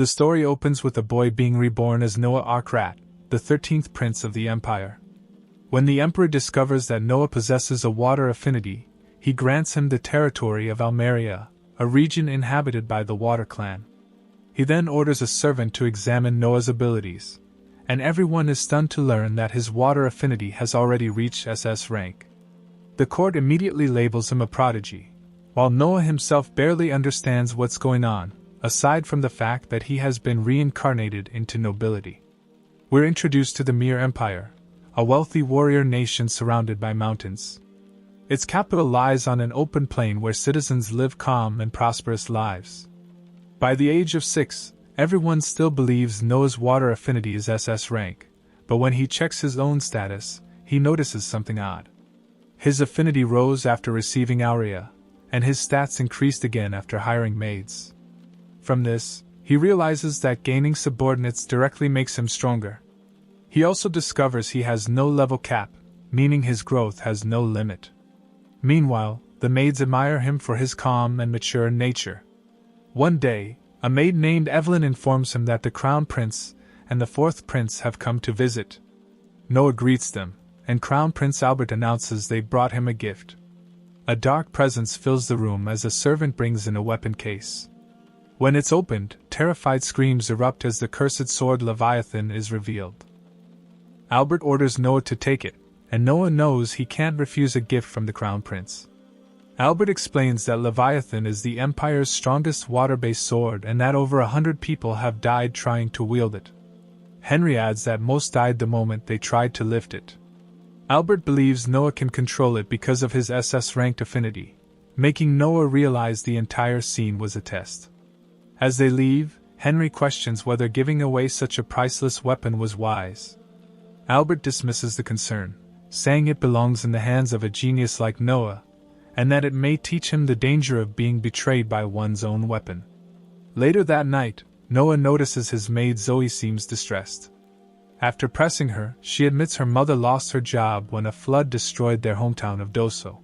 The story opens with a boy being reborn as Noah Arkrat, the 13th prince of the empire. When the emperor discovers that Noah possesses a water affinity, he grants him the territory of Almeria, a region inhabited by the Water Clan. He then orders a servant to examine Noah's abilities, and everyone is stunned to learn that his water affinity has already reached SS rank. The court immediately labels him a prodigy, while Noah himself barely understands what's going on, aside from the fact that he has been reincarnated into nobility. We're introduced to the Mir Empire, a wealthy warrior nation surrounded by mountains. Its capital lies on an open plain where citizens live calm and prosperous lives. By the age of 6, everyone still believes Noah's water affinity is SS rank, but when he checks his own status, he notices something odd. His affinity rose after receiving Aurea, and his stats increased again after hiring maids. From this, he realizes that gaining subordinates directly makes him stronger. He also discovers he has no level cap, meaning his growth has no limit. Meanwhile, the maids admire him for his calm and mature nature. One day, a maid named Evelyn informs him that the Crown Prince and the 4th Prince have come to visit. Noah greets them, and Crown Prince Albert announces they brought him a gift. A dark presence fills the room as a servant brings in a weapon case. When it's opened, terrified screams erupt as the cursed sword Leviathan is revealed. Albert orders Noah to take it, and Noah knows he can't refuse a gift from the Crown Prince. Albert explains that Leviathan is the Empire's strongest water-based sword and that over 100 people have died trying to wield it. Henry adds that most died the moment they tried to lift it. Albert believes Noah can control it because of his SS-ranked affinity, making Noah realize the entire scene was a test. As they leave, Henry questions whether giving away such a priceless weapon was wise. Albert dismisses the concern, saying it belongs in the hands of a genius like Noah, and that it may teach him the danger of being betrayed by one's own weapon. Later that night, Noah notices his maid Zoe seems distressed. After pressing her, she admits her mother lost her job when a flood destroyed their hometown of Doso.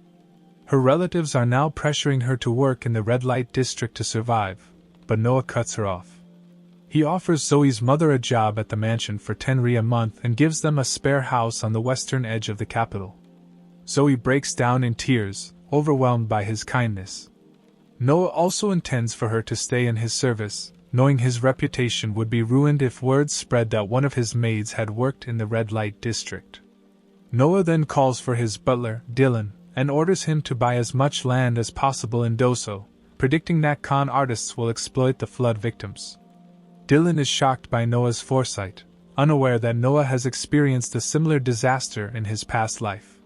Her relatives are now pressuring her to work in the red light district to survive, but Noah cuts her off. He offers Zoe's mother a job at the mansion for 10 Ri a month and gives them a spare house on the western edge of the capital. Zoe breaks down in tears, overwhelmed by his kindness. Noah also intends for her to stay in his service, knowing his reputation would be ruined if word spread that one of his maids had worked in the red light district. Noah then calls for his butler, Dylan, and orders him to buy as much land as possible in Doso, predicting that con artists will exploit the flood victims. Dylan is shocked by Noah's foresight, unaware that Noah has experienced a similar disaster in his past life.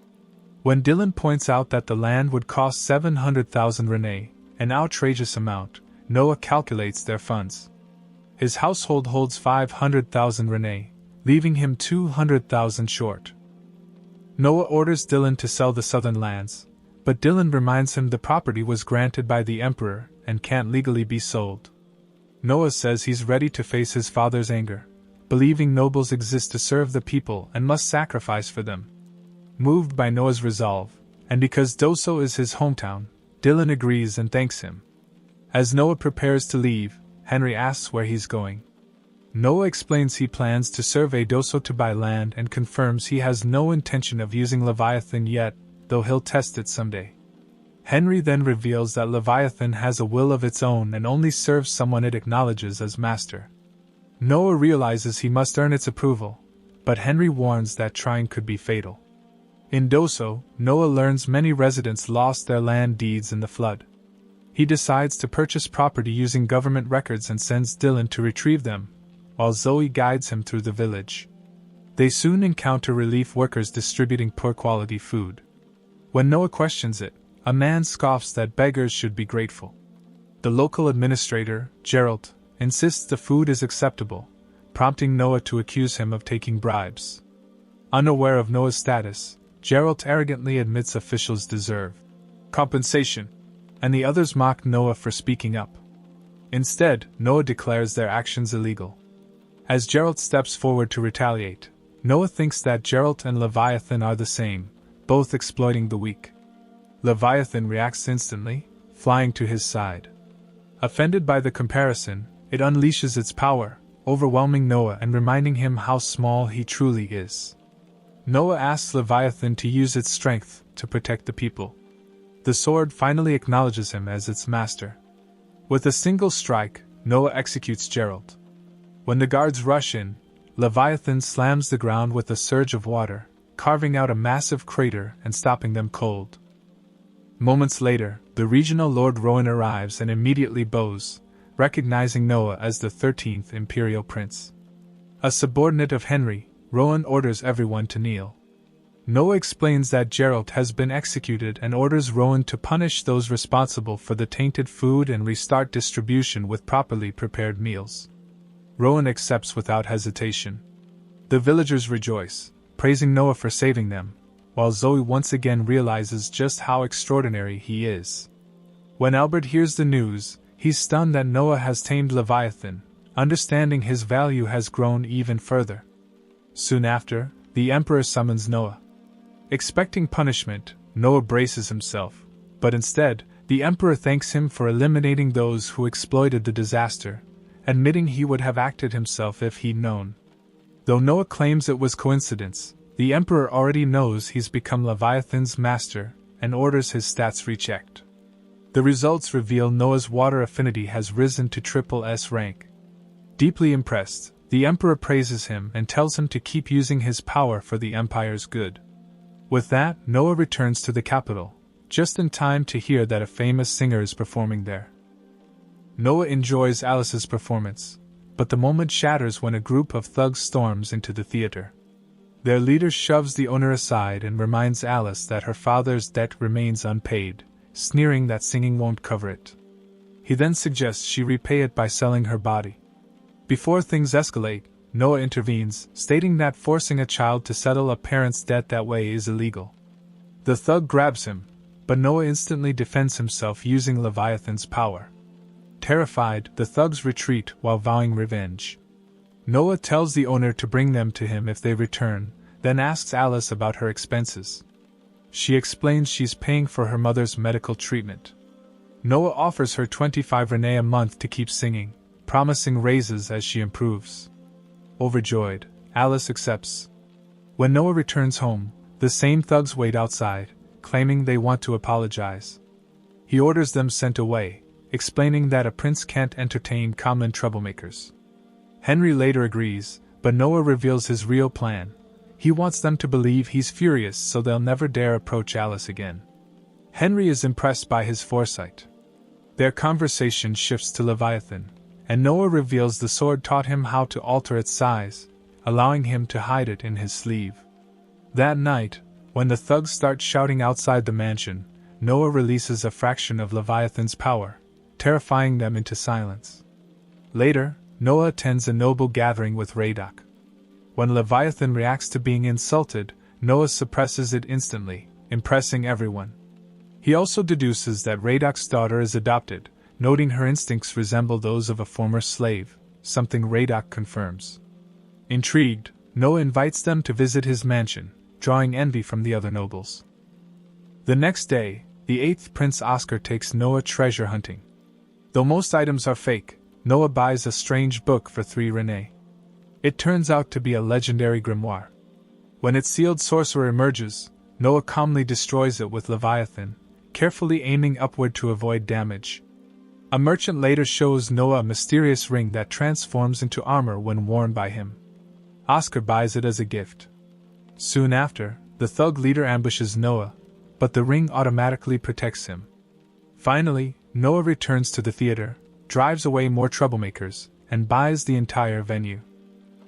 When Dylan points out that the land would cost 700,000 Rene, an outrageous amount, Noah calculates their funds. His household holds 500,000 Rene, leaving him 200,000 short. Noah orders Dylan to sell the southern lands, but Dylan reminds him the property was granted by the emperor and can't legally be sold. Noah says he's ready to face his father's anger, believing nobles exist to serve the people and must sacrifice for them. Moved by Noah's resolve, and because Doso is his hometown, Dylan agrees and thanks him. As Noah prepares to leave, Henry asks where he's going. Noah explains he plans to survey Doso to buy land and confirms he has no intention of using Leviathan yet, though he'll test it someday. Henry then reveals that Leviathan has a will of its own and only serves someone it acknowledges as master. Noah realizes he must earn its approval, but Henry warns that trying could be fatal. In Doso, Noah learns many residents lost their land deeds in the flood. He decides to purchase property using government records and sends Dylan to retrieve them, while Zoe guides him through the village. They soon encounter relief workers distributing poor-quality food. When Noah questions it, a man scoffs that beggars should be grateful. The local administrator, Gerald, insists the food is acceptable, prompting Noah to accuse him of taking bribes. Unaware of Noah's status, Gerald arrogantly admits officials deserve compensation, and the others mock Noah for speaking up. Instead, Noah declares their actions illegal. As Gerald steps forward to retaliate, Noah thinks that Gerald and Leviathan are the same, both exploiting the weak. Leviathan reacts instantly, flying to his side. Offended by the comparison, It unleashes its power, overwhelming Noah and reminding him how small he truly is. Noah asks Leviathan to use its strength to protect the people. The sword finally acknowledges him as its master. With a single strike, Noah executes Gerald. When the guards rush in, Leviathan slams the ground with a surge of water, carving out a massive crater and stopping them cold. Moments later, the regional Lord Rowan arrives and immediately bows, recognizing Noah as the 13th Imperial Prince. A subordinate of Henry, Rowan orders everyone to kneel. Noah explains that Gerald has been executed and orders Rowan to punish those responsible for the tainted food and restart distribution with properly prepared meals. Rowan accepts without hesitation. The villagers rejoice, praising Noah for saving them, while Zoe once again realizes just how extraordinary he is. When Albert hears the news, he's stunned that Noah has tamed Leviathan, understanding his value has grown even further. Soon after, the Emperor summons Noah. Expecting punishment, Noah braces himself, but instead, the Emperor thanks him for eliminating those who exploited the disaster, admitting he would have acted himself if he'd known. Though Noah claims it was coincidence, the Emperor already knows he's become Leviathan's master and orders his stats rechecked. The results reveal Noah's water affinity has risen to triple S rank. Deeply impressed, the Emperor praises him and tells him to keep using his power for the Empire's good. With that, Noah returns to the capital, just in time to hear that a famous singer is performing there. Noah enjoys Alice's performance, but the moment shatters when a group of thugs storms into the theater. Their leader shoves the owner aside and reminds Alice that her father's debt remains unpaid, sneering that singing won't cover it. He then suggests she repay it by selling her body. Before things escalate, Noah intervenes, stating that forcing a child to settle a parent's debt that way is illegal. The thug grabs him, but Noah instantly defends himself using Leviathan's power. Terrified, the thugs retreat while vowing revenge. Noah tells the owner to bring them to him if they return, then asks Alice about her expenses. She explains she's paying for her mother's medical treatment. Noah offers her 25 Renee a month to keep singing, promising raises as she improves. Overjoyed, Alice accepts. When Noah returns home, the same thugs wait outside, claiming they want to apologize. He orders them sent away, explaining that a prince can't entertain common troublemakers. Henry later agrees, but Noah reveals his real plan. He wants them to believe he's furious so they'll never dare approach Alice again. Henry is impressed by his foresight. Their conversation shifts to Leviathan, and Noah reveals the sword taught him how to alter its size, allowing him to hide it in his sleeve. That night, when the thugs start shouting outside the mansion, Noah releases a fraction of Leviathan's power, terrifying them into silence. Later, Noah attends a noble gathering with Radok. When Leviathan reacts to being insulted, Noah suppresses it instantly, impressing everyone. He also deduces that Radok's daughter is adopted, noting her instincts resemble those of a former slave, something Radok confirms. Intrigued, Noah invites them to visit his mansion, drawing envy from the other nobles. The next day, the 8th Prince Oscar takes Noah treasure hunting. Though most items are fake, Noah buys a strange book for 3 Renee. It turns out to be a legendary grimoire. When its sealed sorcerer emerges, Noah calmly destroys it with Leviathan, carefully aiming upward to avoid damage. A merchant later shows Noah a mysterious ring that transforms into armor when worn by him. Oscar buys it as a gift. Soon after, the thug leader ambushes Noah, but the ring automatically protects him. Finally, Noah returns to the theater, drives away more troublemakers, and buys the entire venue.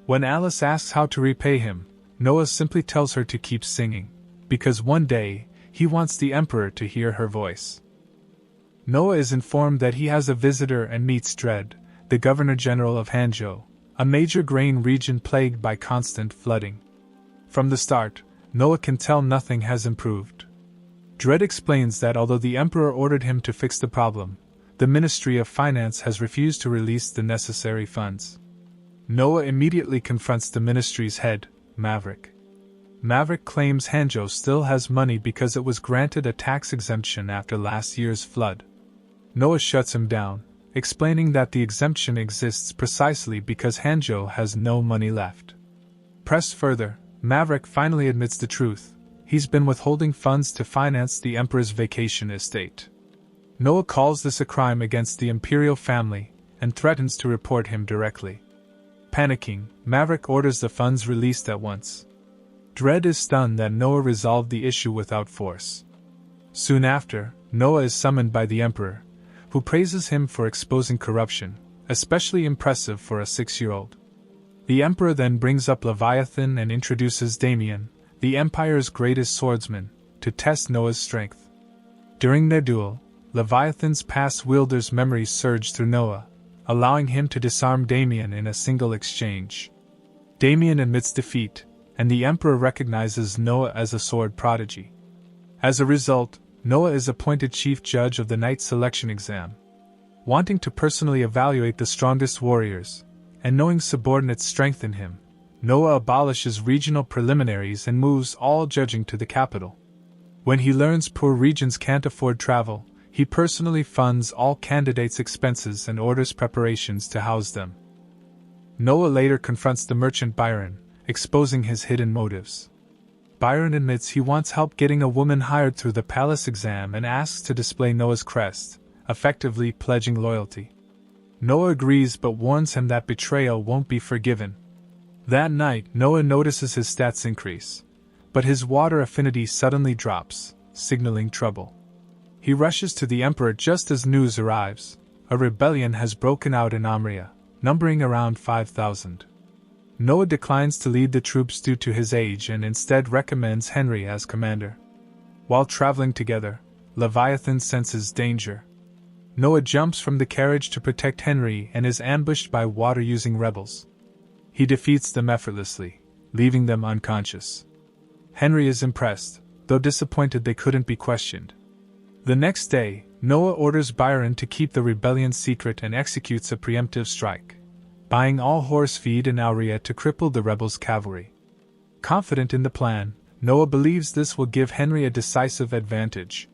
When Alice asks how to repay him, Noah simply tells her to keep singing, because one day, he wants the Emperor to hear her voice. Noah is informed that he has a visitor and meets Dread, the Governor-General of Hanzhou, a major grain region plagued by constant flooding. From the start, Noah can tell nothing has improved. Dread explains that although the Emperor ordered him to fix the problem, the Ministry of Finance has refused to release the necessary funds. Noah immediately confronts the ministry's head, Maverick. Maverick claims Hanzhou still has money because it was granted a tax exemption after last year's flood. Noah shuts him down, explaining that the exemption exists precisely because Hanjo has no money left. Pressed further, Maverick finally admits the truth: he's been withholding funds to finance the Emperor's vacation estate. Noah calls this a crime against the imperial family and threatens to report him directly. Panicking, Maverick orders the funds released at once. Dredd is stunned that Noah resolved the issue without force. Soon after, Noah is summoned by the Emperor, who praises him for exposing corruption, especially impressive for a 6-year-old. The Emperor then brings up Leviathan and introduces Damien, the Empire's greatest swordsman, to test Noah's strength. During their duel, Leviathan's past wielder's memories surge through Noah, allowing him to disarm Damien in a single exchange. Damien admits defeat, and the Emperor recognizes Noah as a sword prodigy. As a result, Noah is appointed chief judge of the Knight Selection Exam. Wanting to personally evaluate the strongest warriors, and knowing subordinates strengthen him, Noah abolishes regional preliminaries and moves all judging to the capital. When he learns poor regions can't afford travel, he personally funds all candidates' expenses and orders preparations to house them. Noah later confronts the merchant Byron, exposing his hidden motives. Byron admits he wants help getting a woman hired through the palace exam and asks to display Noah's crest, effectively pledging loyalty. Noah agrees but warns him that betrayal won't be forgiven. That night, Noah notices his stats increase, but his water affinity suddenly drops, signaling trouble. He rushes to the Emperor just as news arrives: a rebellion has broken out in Amria, numbering around 5,000. Noah declines to lead the troops due to his age and instead recommends Henry as commander. While traveling together, Leviathan senses danger. Noah jumps from the carriage to protect Henry and is ambushed by water-using rebels. He defeats them effortlessly, leaving them unconscious. Henry is impressed, though disappointed they couldn't be questioned. The next day, Noah orders Byron to keep the rebellion secret and executes a preemptive strike, buying all horse feed in Aurea to cripple the rebels' cavalry. Confident in the plan, Noah believes this will give Henry a decisive advantage.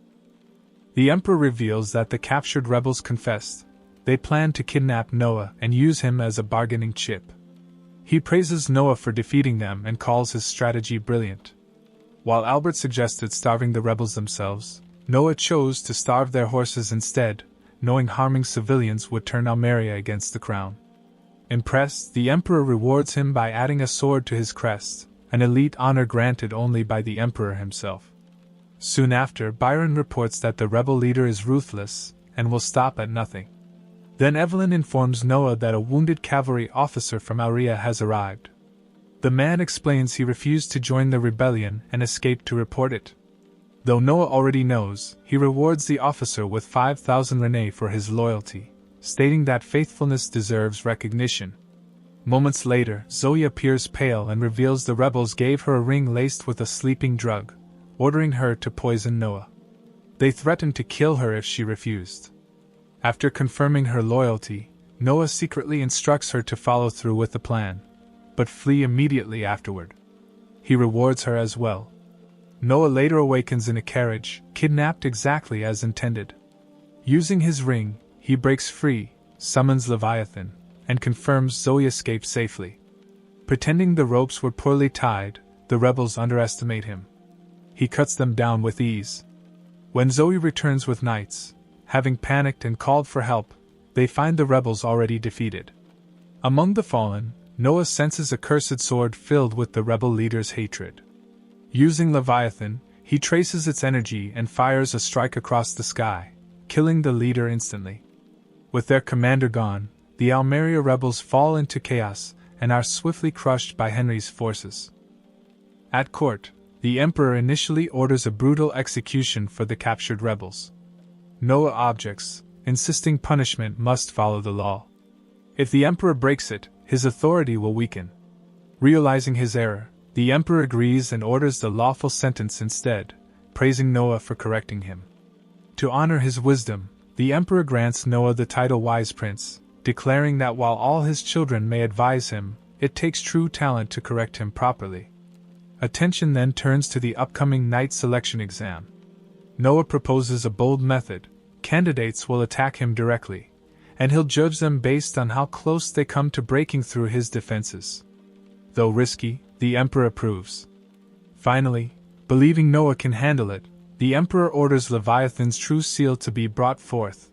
The Emperor reveals that the captured rebels confessed. They plan to kidnap Noah and use him as a bargaining chip. He praises Noah for defeating them and calls his strategy brilliant. While Albert suggested starving the rebels themselves, Noah chose to starve their horses instead, knowing harming civilians would turn Almeria against the crown. Impressed, the Emperor rewards him by adding a sword to his crest, an elite honor granted only by the Emperor himself. Soon after, Byron reports that the rebel leader is ruthless and will stop at nothing. Then Evelyn informs Noah that a wounded cavalry officer from Aurea has arrived. The man explains he refused to join the rebellion and escaped to report it. Though Noah already knows, he rewards the officer with 5,000 renais for his loyalty, stating that faithfulness deserves recognition. Moments later, Zoe appears pale and reveals the rebels gave her a ring laced with a sleeping drug, ordering her to poison Noah. They threatened to kill her if she refused. After confirming her loyalty, Noah secretly instructs her to follow through with the plan, but flee immediately afterward. He rewards her as well. Noah later awakens in a carriage, kidnapped exactly as intended. Using his ring, he breaks free, summons Leviathan, and confirms Zoe escaped safely. Pretending the ropes were poorly tied, the rebels underestimate him. He cuts them down with ease. When Zoe returns with knights, having panicked and called for help, they find the rebels already defeated. Among the fallen, Noah senses a cursed sword filled with the rebel leader's hatred. Using Leviathan, he traces its energy and fires a strike across the sky, killing the leader instantly. With their commander gone, the Almeria rebels fall into chaos and are swiftly crushed by Henry's forces. At court, the Emperor initially orders a brutal execution for the captured rebels. Noah objects, insisting punishment must follow the law. If the Emperor breaks it, his authority will weaken. Realizing his error, the Emperor agrees and orders the lawful sentence instead, praising Noah for correcting him. To honor his wisdom, the Emperor grants Noah the title Wise Prince, declaring that while all his children may advise him, it takes true talent to correct him properly. Attention then turns to the upcoming Knight Selection Exam. Noah proposes a bold method: candidates will attack him directly, and he'll judge them based on how close they come to breaking through his defenses. Though risky, the Emperor approves. Finally, believing Noah can handle it, the Emperor orders Leviathan's true seal to be brought forth,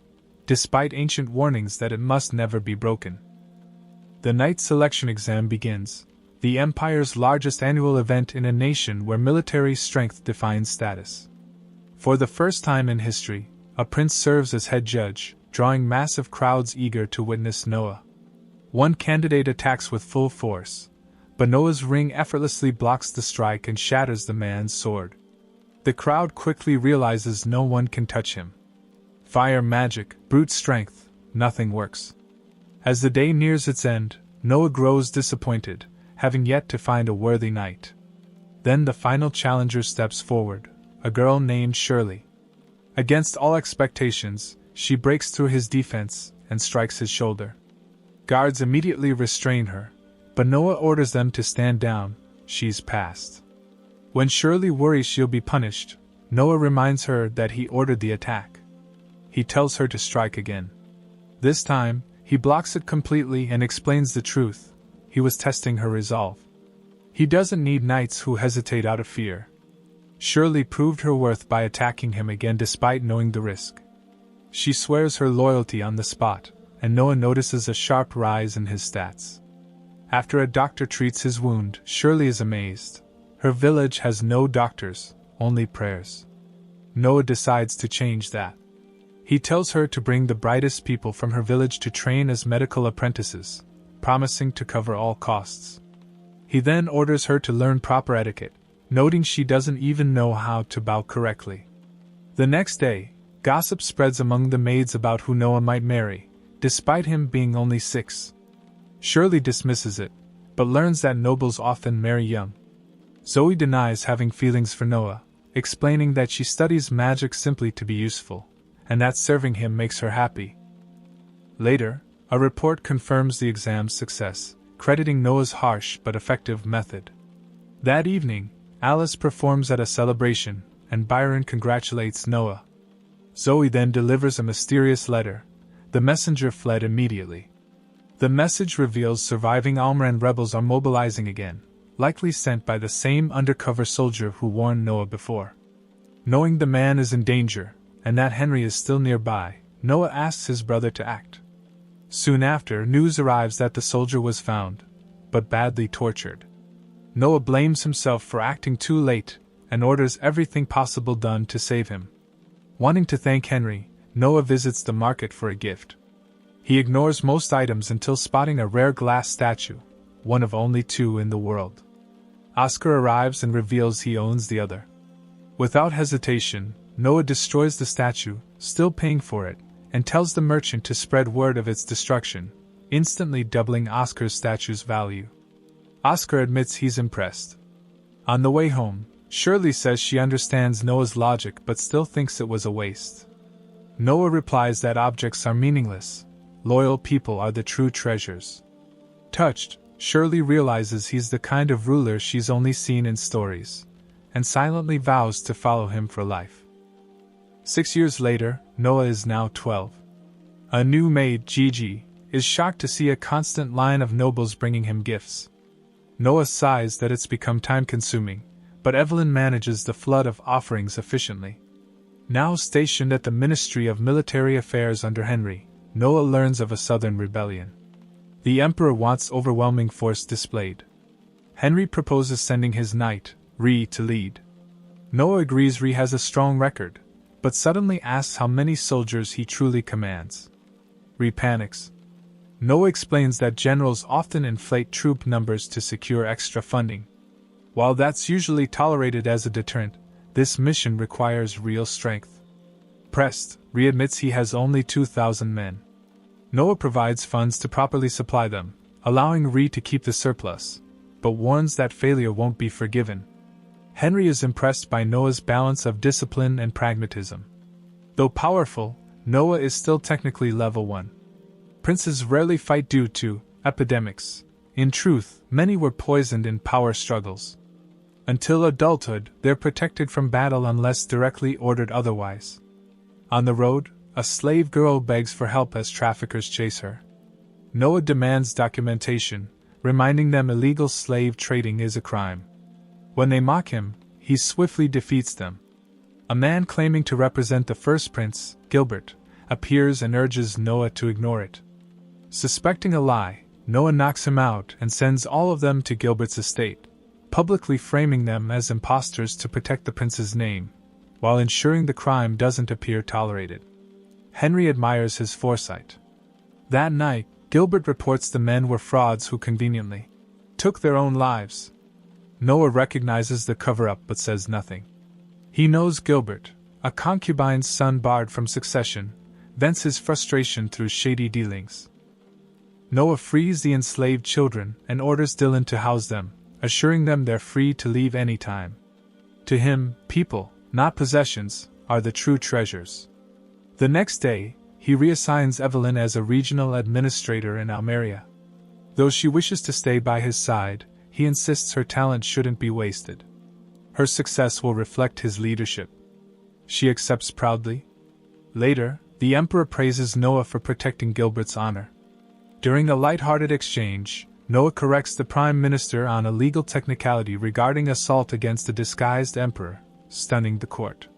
despite ancient warnings that it must never be broken. The Knight Selection Exam begins, the Empire's largest annual event in a nation where military strength defines status. For the first time in history, a prince serves as head judge, drawing massive crowds eager to witness Noah. One candidate attacks with full force, but Noah's ring effortlessly blocks the strike and shatters the man's sword. The crowd quickly realizes no one can touch him. Fire magic, brute strength, nothing works. As the day nears its end, Noah grows disappointed, having yet to find a worthy knight. Then the final challenger steps forward, a girl named Shirley. Against all expectations, she breaks through his defense and strikes his shoulder. Guards immediately restrain her, but Noah orders them to stand down. She's passed. When Shirley worries she'll be punished, Noah reminds her that he ordered the attack. He tells her to strike again. This time, he blocks it completely and explains the truth. He was testing her resolve. He doesn't need knights who hesitate out of fear. Shirley proved her worth by attacking him again despite knowing the risk. She swears her loyalty on the spot, and Noah notices a sharp rise in his stats. After a doctor treats his wound, Shirley is amazed. Her village has no doctors, only prayers. Noah decides to change that. He tells her to bring the brightest people from her village to train as medical apprentices, promising to cover all costs. He then orders her to learn proper etiquette, noting she doesn't even know how to bow correctly. The next day, gossip spreads among the maids about who Noah might marry, despite him being only 6. Shirley dismisses it, but learns that nobles often marry young. Zoe denies having feelings for Noah, explaining that she studies magic simply to be useful, and that serving him makes her happy. Later, a report confirms the exam's success, crediting Noah's harsh but effective method. That evening, Alice performs at a celebration, and Byron congratulates Noah. Zoe then delivers a mysterious letter. The messenger fled immediately. The message reveals surviving Almoran rebels are mobilizing again, likely sent by the same undercover soldier who warned Noah before. Knowing the man is in danger, and that Henry is still nearby, Noah asks his brother to act. Soon after, news arrives that the soldier was found, but badly tortured. Noah blames himself for acting too late, and orders everything possible done to save him. Wanting to thank Henry, Noah visits the market for a gift. He ignores most items until spotting a rare glass statue, one of only 2 in the world. Oscar arrives and reveals he owns the other. Without hesitation, Noah destroys the statue, still paying for it, and tells the merchant to spread word of its destruction, instantly doubling Oscar's statue's value. Oscar admits he's impressed. On the way home, Shirley says she understands Noah's logic but still thinks it was a waste. Noah replies that objects are meaningless, loyal people are the true treasures. Touched, Shirley realizes he's the kind of ruler she's only seen in stories, and silently vows to follow him for life. 6 years later, Noah is now 12. A new maid, Gigi, is shocked to see a constant line of nobles bringing him gifts. Noah sighs that it's become time-consuming, but Evelyn manages the flood of offerings efficiently. Now stationed at the Ministry of Military Affairs under Henry, Noah learns of a southern rebellion. The Emperor wants overwhelming force displayed. Henry proposes sending his knight, Ree, to lead. Noah agrees Ree has a strong record, but suddenly asks how many soldiers he truly commands. Ree panics. Noah explains that generals often inflate troop numbers to secure extra funding. While that's usually tolerated as a deterrent, this mission requires real strength. Pressed, Ree admits he has only 2,000 men. Noah provides funds to properly supply them, allowing Ree to keep the surplus, but warns that failure won't be forgiven. Henry is impressed by Noah's balance of discipline and pragmatism. Though powerful, Noah is still technically level 1. Princes rarely fight due to epidemics. In truth, many were poisoned in power struggles. Until adulthood, they're protected from battle unless directly ordered otherwise. On the road, A slave girl begs for help as traffickers chase her. Noah demands documentation, reminding them illegal slave trading is a crime. When they mock him, he swiftly defeats them. A man claiming to represent the first prince, Gilbert, appears and urges Noah to ignore it. Suspecting a lie, Noah knocks him out and sends all of them to Gilbert's estate, publicly framing them as impostors to protect the prince's name, while ensuring the crime doesn't appear tolerated. Henry admires his foresight. That night, Gilbert reports the men were frauds who conveniently took their own lives. Noah recognizes the cover-up but says nothing. He knows Gilbert, a concubine's son barred from succession, vents his frustration through shady dealings. Noah frees the enslaved children and orders Dylan to house them, assuring them they're free to leave any time. To him, people, not possessions, are the true treasures. The next day, he reassigns Evelyn as a regional administrator in Almeria. Though she wishes to stay by his side, he insists her talent shouldn't be wasted. Her success will reflect his leadership. She accepts proudly. Later, the emperor praises Noah for protecting Gilbert's honor. During a light-hearted exchange, Noah corrects the prime minister on a legal technicality regarding assault against a disguised emperor, stunning the court.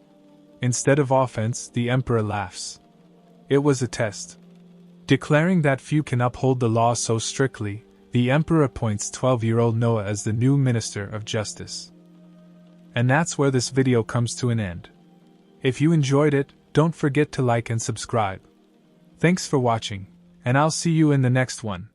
Instead of offense, the emperor laughs. It was a test. Declaring that few can uphold the law so strictly, the emperor appoints 12-year-old Noah as the new minister of justice. And that's where this video comes to an end. If you enjoyed it, don't forget to like and subscribe. Thanks for watching, and I'll see you in the next one.